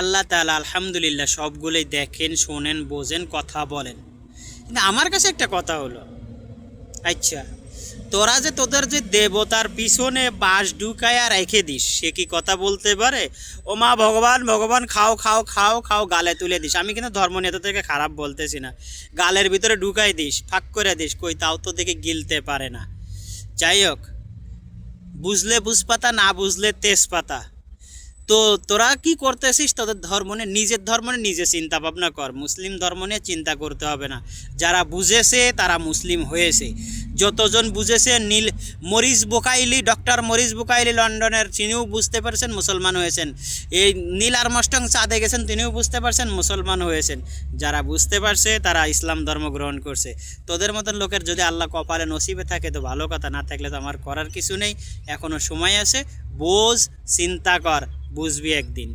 আল্লাহ তাআলা আলহামদুলিল্লাহ সবগুলোই দেখেন, শোনেন, বোঝেন, কথা বলেন। কিন্তু আমার কাছে একটা কথা হলো, আচ্ছা তোরা যে তোদের যে দেবতার পিছনে বাঁশ ঢুকায়া রেখে দিস, সে কি কথা বলতে পারে? ও মা ভগবান ভগবান, খাও খাও খাও খাও, গালে তুলে দিস। আমি কিন্তু ধর্ম নিয়ে তোদেরকে খারাপ বলতেছি না, গালের ভিতরে ঢুকাই দিস, ফাঁক করে দিস, কই তাও তো দেখে গিলতে পারে না। যাই হোক, বুঝলে বুঝপাতা, না বুঝলে তেজপাতা। তো তোরা কি করতেছিস? তোদের ধর্ম নিয়ে, নিজের ধর্ম নিয়ে নিজে চিন্তা ভাবনা কর, মুসলিম ধর্ম নিয়ে চিন্তা করতে হবে না। যারা বুঝেছে তারা মুসলিম হয়েছে। যতজন বুঝেছে, Morris Bucaille, doctor Morris Bucaille লন্ডনের, তিনিও বুঝতে পারছেন, মুসলমান হয়েছেন। এই নীল আর্মস্ট্রং চাঁদে গেছেন, তিনিও বুঝতে পারছেন, মুসলমান হয়েছেন। যারা বুঝতে পারছে তারা ইসলাম ধর্ম গ্রহণ করছে। তোদের মতন লোকের যদি আল্লাহ কপালে নসিবে থাকে তো ভালো কথা, না থাকলে তো আমার করার কিছু নেই। এখনও সময় আছে, বোঝ, চিন্তা কর, বুঝবি একদিন।